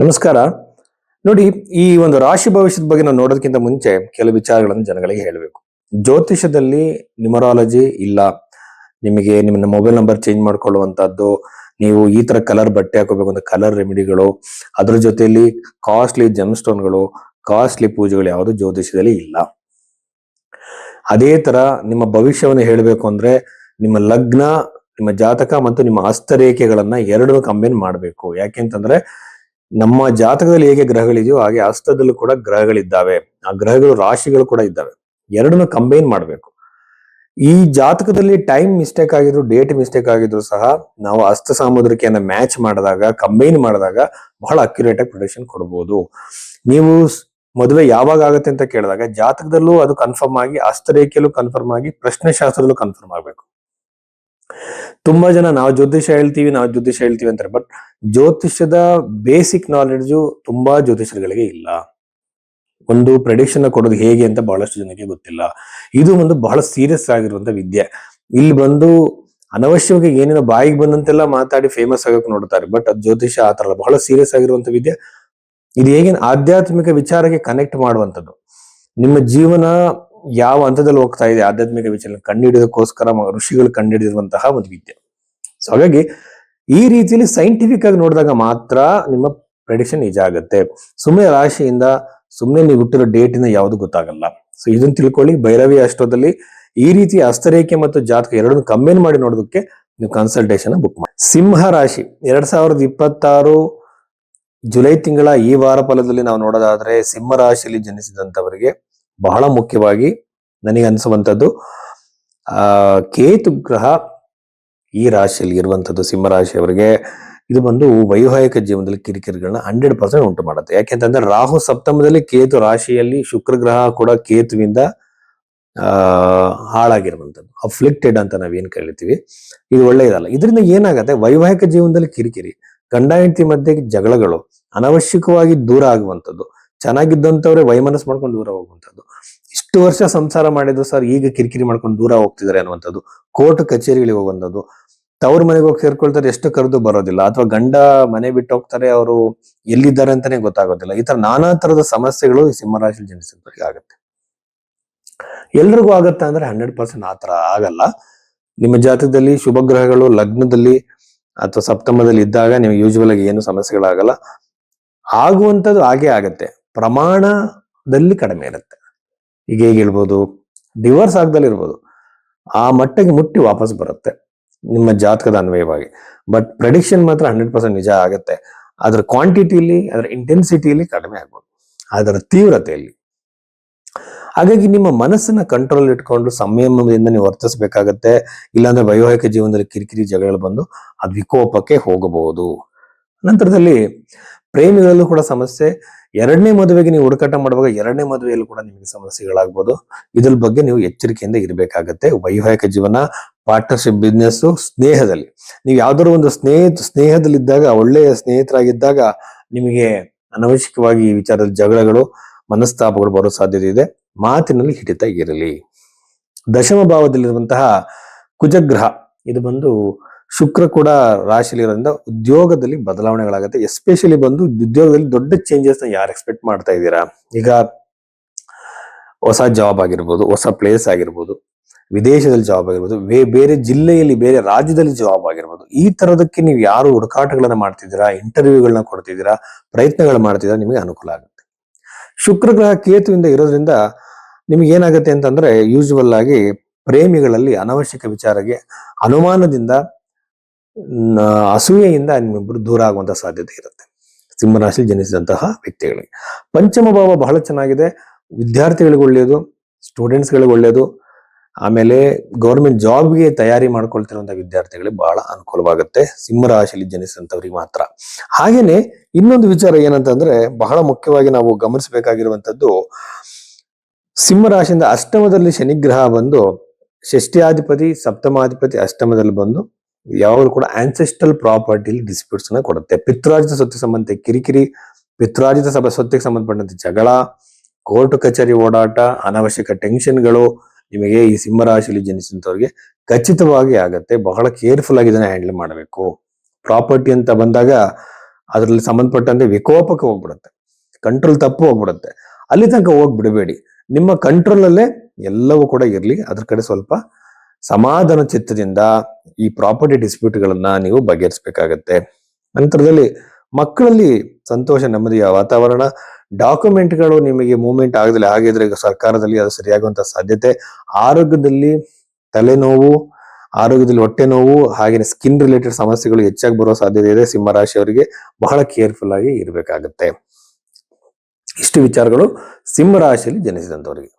ನಮಸ್ಕಾರ. ನೋಡಿ, ಈ ಒಂದು ರಾಶಿ ಭವಿಷ್ಯದ ಬಗ್ಗೆ ನಾವು ನೋಡೋದಕ್ಕಿಂತ ಮುಂಚೆ ಕೆಲವು ವಿಚಾರಗಳನ್ನು ಜನಗಳಿಗೆ ಹೇಳಬೇಕು. ಜ್ಯೋತಿಷದಲ್ಲಿ ನ್ಯೂಮರಾಲಜಿ ಇಲ್ಲ. ನಿಮಗೆ ನಿಮ್ಮ ಮೊಬೈಲ್ ನಂಬರ್ ಚೇಂಜ್ ಮಾಡ್ಕೊಳ್ಳುವಂತದ್ದು, ನೀವು ಈ ತರ ಕಲರ್ ಬಟ್ಟೆ ಹಾಕೋಬೇಕು ಅಂತ ಕಲರ್ ರೆಮಿಡಿಗಳು, ಅದ್ರ ಜೊತೆಯಲ್ಲಿ ಕಾಸ್ಟ್ಲಿ ಜೆಮ್ ಸ್ಟೋನ್ಗಳು, ಕಾಸ್ಟ್ಲಿ ಪೂಜೆಗಳು ಯಾವುದು ಜ್ಯೋತಿಷದಲ್ಲಿ ಇಲ್ಲ. ಅದೇ ತರ ನಿಮ್ಮ ಭವಿಷ್ಯವನ್ನು ಹೇಳಬೇಕು ಅಂದ್ರೆ ನಿಮ್ಮ ಲಗ್ನ, ನಿಮ್ಮ ಜಾತಕ ಮತ್ತು ನಿಮ್ಮ ಹಸ್ತರೇಖೆಗಳನ್ನ ಎರಡನ್ನೂ ಕಂಬೈನ್ ಮಾಡಬೇಕು. ಯಾಕೆಂತಂದ್ರೆ ನಮ್ಮ ಜಾತಕದಲ್ಲಿ ಹೇಗೆ ಗ್ರಹಗಳಿದೆಯೋ ಹಾಗೆ ಹಸ್ತದಲ್ಲೂ ಕೂಡ ಗ್ರಹಗಳಿದ್ದಾವೆ. ಆ ಗ್ರಹಗಳು ರಾಶಿಗಳು ಕೂಡ ಇದ್ದಾವೆ. ಎರಡನ್ನು ಕಂಬೈನ್ ಮಾಡಬೇಕು. ಈ ಜಾತಕದಲ್ಲಿ ಟೈಮ್ ಮಿಸ್ಟೇಕ್ ಆಗಿದ್ರು, ಡೇಟ್ ಮಿಸ್ಟೇಕ್ ಆಗಿದ್ರು ಸಹ ನಾವು ಹಸ್ತ ಸಾಮುದ್ರಿಕೆಯನ್ನ ಮ್ಯಾಚ್ ಮಾಡಿದಾಗ, ಕಂಬೈನ್ ಮಾಡಿದಾಗ ಬಹಳ ಅಕ್ಯುರೇಟ್ ಆಗಿ ಪ್ರಿಡಿಕ್ಷನ್ ಕೊಡಬಹುದು. ನೀವು ಮದುವೆ ಯಾವಾಗ ಆಗುತ್ತೆ ಅಂತ ಕೇಳಿದಾಗ ಜಾತಕದಲ್ಲೂ ಅದು ಕನ್ಫರ್ಮ್ ಆಗಿ, ಹಸ್ತರೇಖೆಯಲ್ಲೂ ಕನ್ಫರ್ಮ್ ಆಗಿ, ಪ್ರಶ್ನೆ ಶಾಸ್ತ್ರದಲ್ಲೂ ಕನ್ಫರ್ಮ್ ಆಗ್ಬೇಕು. ತುಂಬಾ ಜನ ನಾವು ಜ್ಯೋತಿಷ ಹೇಳ್ತೀವಿ ಅಂತಾರೆ. ಬಟ್ ಜ್ಯೋತಿಷ್ಯದ ಬೇಸಿಕ್ ನಾಲೆಡ್ಜು ತುಂಬಾ ಜ್ಯೋತಿಷರುಗಳಿಗೆ ಇಲ್ಲ. ಒಂದು ಪ್ರೆಡಿಕ್ಷನ್ ಕೊಡೋದು ಹೇಗೆ ಅಂತ ಬಹಳಷ್ಟು ಜನಕ್ಕೆ ಗೊತ್ತಿಲ್ಲ. ಇದು ಒಂದು ಬಹಳ ಸೀರಿಯಸ್ ಆಗಿರುವಂತ ವಿದ್ಯೆ. ಇಲ್ಲಿ ಬಂದು ಅನವಶ್ಯವಾಗಿ ಏನೇನೋ ಬಾಯಿಗೆ ಬಂದಂತೆಲ್ಲ ಮಾತಾಡಿ ಫೇಮಸ್ ಆಗಕ್ಕೆ ನೋಡ್ತಾರೆ. ಬಟ್ ಅದು ಜ್ಯೋತಿಷ ಆತರ ಬಹಳ ಸೀರಿಯಸ್ ಆಗಿರುವಂತ ವಿದ್ಯೆ. ಇದು ಹೇಗೆ ಆಧ್ಯಾತ್ಮಿಕ ವಿಚಾರಕ್ಕೆ ಕನೆಕ್ಟ್ ಮಾಡುವಂಥದ್ದು. ನಿಮ್ಮ ಜೀವನ ಯಾವ ಹಂತದಲ್ಲಿ ಹೋಗ್ತಾ ಇದೆ ಆಧ್ಯಾತ್ಮಿಕ ವಿಚಾರ ಕಂಡುಹಿಡಿಯೋದಕ್ಕೋಸ್ಕರ ಋಷಿಗಳು ಕಂಡುಹಿಡಿದಿರುವಂತಹ ಒಂದು ವಿದ್ಯೆ. ಸೊ ಹಾಗಾಗಿ ಈ ರೀತಿಯಲ್ಲಿ ಸೈಂಟಿಫಿಕ್ ಆಗಿ ನೋಡಿದಾಗ ಮಾತ್ರ ನಿಮ್ಮ ಪ್ರೆಡಿಕ್ಷನ್ ನಿಜ ಆಗುತ್ತೆ. ಸುಮ್ಮನೆ ರಾಶಿಯಿಂದ, ಸುಮ್ಮನೆ ನೀವು ಹುಟ್ಟಿರೋ ಡೇಟ್ ಇಂದ ಯಾವುದು ಗೊತ್ತಾಗಲ್ಲ. ಸೊ ಇದನ್ನ ತಿಳ್ಕೊಳ್ಳಿ. ಭೈರವಿ ಅಷ್ಟೋದಲ್ಲಿ ಈ ರೀತಿ ಹಸ್ತರೇಖೆ ಮತ್ತು ಜಾತಕ ಎರಡನ್ನು ಕಂಬೈನ್ ಮಾಡಿ ನೋಡೋದಕ್ಕೆ ನೀವು ಕನ್ಸಲ್ಟೇಷನ್ ಬುಕ್ ಮಾಡಿ. ಸಿಂಹ ರಾಶಿ 2026 ಜುಲೈ ತಿಂಗಳ ಈ ವಾರ ಫಲದಲ್ಲಿ ನಾವು ನೋಡೋದಾದ್ರೆ ಸಿಂಹ ರಾಶಿಯಲ್ಲಿ ಜನಿಸಿದಂತವರಿಗೆ ಬಹಳ ಮುಖ್ಯವಾಗಿ ನನಗೆ ಅನಿಸುವಂತದ್ದು, ಕೇತು ಗ್ರಹ ಈ ರಾಶಿಯಲ್ಲಿ ಇರುವಂತದ್ದು ಸಿಂಹ ರಾಶಿಯವರಿಗೆ ಇದು ಬಂದು ವೈವಾಹಿಕ ಜೀವನದಲ್ಲಿ ಕಿರಿಕಿರಿಗಳನ್ನ 100% ಉಂಟು ಮಾಡುತ್ತೆ. ಯಾಕೆಂತಂದ್ರೆ ರಾಹು ಸಪ್ತಮದಲ್ಲಿ, ಕೇತು ರಾಶಿಯಲ್ಲಿ, ಶುಕ್ರ ಗ್ರಹ ಕೂಡ ಕೇತುವಿಂದ ಹಾಳಾಗಿರುವಂತದ್ದು, ಅಫ್ಲಿಕ್ಟೆಡ್ ಅಂತ ನಾವೇನ್ ಕರಿತೀವಿ. ಇದು ಒಳ್ಳೆಯದಲ್ಲ. ಇದರಿಂದ ಏನಾಗತ್ತೆ, ವೈವಾಹಿಕ ಜೀವನದಲ್ಲಿ ಕಿರಿಕಿರಿ, ಗಂಡ ಹೆಂಡತಿ ಮಧ್ಯೆ ಜಗಳಗಳು, ಅನವಶ್ಯಕವಾಗಿ ದೂರ ಆಗುವಂಥದ್ದು, ಚೆನ್ನಾಗಿದ್ದಂಥವ್ರೆ ವೈಮನಸ್ ಮಾಡ್ಕೊಂಡು ದೂರ ಹೋಗುವಂಥದ್ದು, ಇಷ್ಟು ವರ್ಷ ಸಂಸಾರ ಮಾಡಿದ್ರು ಸರ್ ಈಗ ಕಿರಿಕಿರಿ ಮಾಡ್ಕೊಂಡು ದೂರ ಹೋಗ್ತಿದ್ದಾರೆ ಅನ್ನುವಂಥದ್ದು, ಕೋರ್ಟ್ ಕಚೇರಿಗಳಿಗೆ ಹೋಗುವಂಥದ್ದು, ತವ್ರ ಮನೆಗೆ ಹೋಗಿ ಸೇರ್ಕೊಳ್ತಾರೆ, ಎಷ್ಟು ಕರೆದು ಬರೋದಿಲ್ಲ, ಅಥವಾ ಗಂಡ ಮನೆ ಬಿಟ್ಟು ಹೋಗ್ತಾರೆ, ಅವರು ಎಲ್ಲಿದ್ದಾರೆ ಅಂತಾನೆ ಗೊತ್ತಾಗೋದಿಲ್ಲ. ಈ ತರ ನಾನಾ ತರದ ಸಮಸ್ಯೆಗಳು ಈ ಸಿಂಹರಾಶಿ ಜನಿಸಿದವರಿಗೆ ಆಗುತ್ತೆ. ಎಲ್ರಿಗೂ ಆಗತ್ತ ಅಂದ್ರೆ 100% ಆತರ ಆಗಲ್ಲ. ನಿಮ್ಮ ಜಾತಕದಲ್ಲಿ ಶುಭ ಗ್ರಹಗಳು ಲಗ್ನದಲ್ಲಿ ಅಥವಾ ಸಪ್ತಮದಲ್ಲಿ ಇದ್ದಾಗ ನಿಮ್ಗೆ ಯೂಶುವಲ್ ಆಗಿ ಏನು ಸಮಸ್ಯೆಗಳಾಗಲ್ಲ. ಆಗುವಂಥದ್ದು ಹಾಗೆ ಆಗತ್ತೆ, ಪ್ರಮಾಣದಲ್ಲಿ ಕಡಿಮೆ ಇರುತ್ತೆ. ಈಗ ಹೇಗೆ ಹೇಳ್ಬೋದು, ಡಿವೋರ್ಸ್ ಆಗದಲ್ಲಿ ಇರ್ಬೋದು, ಆ ಮಟ್ಟಿಗೆ ಮುಟ್ಟಿ ವಾಪಸ್ ಬರುತ್ತೆ ನಿಮ್ಮ ಜಾತಕದ ಅನ್ವಯವಾಗಿ. ಬಟ್ ಪ್ರೆಡಿಕ್ಷನ್ ಮಾತ್ರ 100% ನಿಜ ಆಗತ್ತೆ. ಅದರ ಕ್ವಾಂಟಿಟಿಲಿ, ಅದರ ಇಂಟೆನ್ಸಿಟಿಯಲ್ಲಿ ಕಡಿಮೆ ಆಗ್ಬೋದು, ಅದರ ತೀವ್ರತೆಯಲ್ಲಿ. ಹಾಗಾಗಿ ನಿಮ್ಮ ಮನಸ್ಸನ್ನ ಕಂಟ್ರೋಲ್ ಇಟ್ಕೊಂಡು ಸಂಯಮದಿಂದ ನೀವು ವರ್ತಿಸಬೇಕಾಗತ್ತೆ. ಇಲ್ಲಾಂದ್ರೆ ವೈವಾಹಿಕ ಜೀವನದಲ್ಲಿ ಕಿರಿಕಿರಿ ಜಗಳಗಳು ಬಂದು ಅದು ವಿಕೋಪಕ್ಕೆ ಹೋಗಬಹುದು. ನಂತರದಲ್ಲಿ ಪ್ರೇಮಿಗಳಲ್ಲೂ ಕೂಡ ಸಮಸ್ಯೆ. ಎರಡನೇ ಮದುವೆಗೆ ನೀವು ಹುಡುಕಾಟ ಮಾಡುವಾಗ ಎರಡನೇ ಮದುವೆಯಲ್ಲೂ ಕೂಡ ನಿಮಗೆ ಸಮಸ್ಯೆಗಳಾಗ್ಬೋದು. ಇದ್ರ ಬಗ್ಗೆ ನೀವು ಎಚ್ಚರಿಕೆಯಿಂದ ಇರಬೇಕಾಗತ್ತೆ. ವೈವಾಹಿಕ ಜೀವನ, ಪಾರ್ಟ್ನರ್ಶಿಪ್, ಬಿಸ್ನೆಸ್, ಸ್ನೇಹದಲ್ಲಿ ನೀವು ಯಾವ್ದಾದ್ರು ಒಂದು ಸ್ನೇಹದಲ್ಲಿದ್ದಾಗ, ಒಳ್ಳೆಯ ಸ್ನೇಹಿತರಾಗಿದ್ದಾಗ ನಿಮಗೆ ಅನವಶ್ಯಕವಾಗಿ ಈ ವಿಚಾರದಲ್ಲಿ ಜಗಳಗಳು, ಮನಸ್ತಾಪಗಳು ಬರೋ ಸಾಧ್ಯತೆ ಇದೆ. ಮಾತಿನಲ್ಲಿ ಹಿಡಿತ ಇರಲಿ. ದಶಮ ಭಾವದಲ್ಲಿರುವಂತಹ ಕುಜಗ್ರಹ ಇದು ಬಂದು ಶುಕ್ರ ಕೂಡ ರಾಶಿಯಲ್ಲಿ ಇರೋದ್ರಿಂದ ಉದ್ಯೋಗದಲ್ಲಿ ಬದಲಾವಣೆಗಳಾಗುತ್ತೆ. ಎಸ್ಪೆಷಲಿ ಬಂದು ಉದ್ಯೋಗದಲ್ಲಿ ದೊಡ್ಡ ಚೇಂಜಸ್ ನ ಯಾರು ಎಕ್ಸ್ಪೆಕ್ಟ್ ಮಾಡ್ತಾ ಇದ್ದೀರಾ, ಈಗ ಹೊಸ ಜಾಬ್ ಆಗಿರ್ಬೋದು, ಹೊಸ ಪ್ಲೇಸ್ ಆಗಿರ್ಬೋದು, ವಿದೇಶದಲ್ಲಿ ಜಾಬ್ ಆಗಿರ್ಬೋದು, ಬೇರೆ ಜಿಲ್ಲೆಯಲ್ಲಿ, ಬೇರೆ ರಾಜ್ಯದಲ್ಲಿ ಜಾಬ್ ಆಗಿರ್ಬೋದು, ಈ ತರದಕ್ಕೆ ನೀವು ಯಾರು ಹುಡುಕಾಟಗಳನ್ನ ಮಾಡ್ತಿದ್ದೀರಾ, ಇಂಟರ್ವ್ಯೂಗಳನ್ನ ಕೊಡ್ತಿದ್ದೀರಾ, ಪ್ರಯತ್ನಗಳು ಮಾಡ್ತಿದ್ದೀರಾ, ನಿಮಗೆ ಅನುಕೂಲ ಆಗುತ್ತೆ. ಶುಕ್ರ ಗ್ರಹ ಕೇತುವಿಂದ ಇರೋದ್ರಿಂದ ನಿಮ್ಗೆ ಏನಾಗುತ್ತೆ ಅಂತಂದ್ರೆ ಯೂಶುವಲ್ ಆಗಿ ಪ್ರೇಮಿಗಳಲ್ಲಿ ಅನವಶ್ಯಕ ವಿಚಾರಕ್ಕೆ ಅನುಮಾನದಿಂದ, ಅಸೂಯೆಯಿಂದ ನಿಮ್ಮಿಬ್ಬರು ದೂರ ಆಗುವಂತ ಸಾಧ್ಯತೆ ಇರುತ್ತೆ ಸಿಂಹರಾಶಿ ಜನಿಸಿದಂತಹ ವ್ಯಕ್ತಿಗಳಿಗೆ. ಪಂಚಮ ಭಾವ ಬಹಳ ಚೆನ್ನಾಗಿದೆ. ವಿದ್ಯಾರ್ಥಿಗಳಿಗೆ ಒಳ್ಳೆಯದು, ಸ್ಟೂಡೆಂಟ್ಸ್ಗಳಿಗೆ ಒಳ್ಳೆಯದು. ಆಮೇಲೆ ಗೌರ್ಮೆಂಟ್ ಜಾಬ್ಗೆ ತಯಾರಿ ಮಾಡ್ಕೊಳ್ತಿರುವಂತಹ ವಿದ್ಯಾರ್ಥಿಗಳಿಗೆ ಬಹಳ ಅನುಕೂಲವಾಗುತ್ತೆ ಸಿಂಹರಾಶಿಯಲ್ಲಿ ಜನಿಸಿದಂಥವ್ರಿಗೆ ಮಾತ್ರ. ಹಾಗೇನೆ ಇನ್ನೊಂದು ವಿಚಾರ ಏನಂತಂದ್ರೆ ಬಹಳ ಮುಖ್ಯವಾಗಿ ನಾವು ಗಮನಿಸಬೇಕಾಗಿರುವಂತದ್ದು, ಸಿಂಹರಾಶಿಯಿಂದ ಅಷ್ಟಮದಲ್ಲಿ ಶನಿಗ್ರಹ ಬಂದು ಷಷ್ಠ್ಯಾಧಿಪತಿ, ಸಪ್ತಮಾಧಿಪತಿ ಅಷ್ಟಮದಲ್ಲಿ ಬಂದು ಯಾವಾಗಲೂ ಕೂಡ ಆನ್ಸೆಸ್ಟ್ರಲ್ ಪ್ರಾಪರ್ಟಿಲಿ ಡಿಸ್ಪ್ಯೂಟ್ಸ್ ನ ಕೊಡುತ್ತೆ. ಪಿತೃರಾಜಿತ ಸ್ವತ್ತಿಗೆ ಸಂಬಂಧ ಕಿರಿಕಿರಿ, ಪಿತೃರಾಜಿತ ಸ್ವತ್ತಿಗೆ ಸಂಬಂಧಪಟ್ಟಂತೆ ಜಗಳ, ಕೋರ್ಟ್ ಕಚೇರಿ ಓಡಾಟ, ಅನಾವಶ್ಯಕ ಟೆನ್ಷನ್ಗಳು ನಿಮಗೆ ಈ ಸಿಂಹರಾಶಿಯಲ್ಲಿ ಜನಿಸಿದಂಥವ್ರಿಗೆ ಖಚಿತವಾಗಿ ಆಗತ್ತೆ. ಬಹಳ ಕೇರ್ಫುಲ್ ಆಗಿ ಇದನ್ನ ಹ್ಯಾಂಡಲ್ ಮಾಡಬೇಕು. ಪ್ರಾಪರ್ಟಿ ಅಂತ ಬಂದಾಗ ಅದರಲ್ಲಿ ಸಂಬಂಧಪಟ್ಟಂತೆ ವಿಕೋಪಕ್ಕೆ ಹೋಗ್ಬಿಡುತ್ತೆ, ಕಂಟ್ರೋಲ್ ತಪ್ಪು ಹೋಗ್ಬಿಡುತ್ತೆ. ಅಲ್ಲಿ ತನಕ ಹೋಗ್ಬಿಡಬೇಡಿ. ನಿಮ್ಮ ಕಂಟ್ರೋಲ್ ಅಲ್ಲೇ ಎಲ್ಲವೂ ಕೂಡ ಇರ್ಲಿ. ಅದ್ರ ಕಡೆ ಸ್ವಲ್ಪ ಸಮಾಧಾನ ಚಿತ್ತದಿಂದ ಈ ಪ್ರಾಪರ್ಟಿ ಡಿಸ್ಪ್ಯೂಟ್ಗಳನ್ನ ನೀವು ಬಗೆಹರಿಸಬೇಕಾಗತ್ತೆ. ನಂತರದಲ್ಲಿ ಮಕ್ಕಳಲ್ಲಿ ಸಂತೋಷ, ನೆಮ್ಮದಿಯ ವಾತಾವರಣ. ಡಾಕ್ಯುಮೆಂಟ್ಗಳು ನಿಮಗೆ ಮೂವ್ಮೆಂಟ್ ಆಗದಲ್ಲಿ ಆಗಿದ್ರೆ ಈಗ ಸರ್ಕಾರದಲ್ಲಿ ಅದು ಸರಿಯಾಗುವಂತ ಸಾಧ್ಯತೆ. ಆರೋಗ್ಯದಲ್ಲಿ ತಲೆನೋವು, ಆರೋಗ್ಯದಲ್ಲಿ ಹೊಟ್ಟೆ ನೋವು, ಹಾಗೆ ಸ್ಕಿನ್ ರಿಲೇಟೆಡ್ ಸಮಸ್ಯೆಗಳು ಹೆಚ್ಚಾಗಿ ಬರೋ ಸಾಧ್ಯತೆ ಇದೆ. ಸಿಂಹ ರಾಶಿಯವರಿಗೆ ಬಹಳ ಕೇರ್ಫುಲ್ ಆಗಿ ಇರಬೇಕಾಗತ್ತೆ. ಇಷ್ಟು ವಿಚಾರಗಳು ಸಿಂಹ ರಾಶಿಯಲ್ಲಿ ಜನಿಸಿದಂತವರಿಗೆ.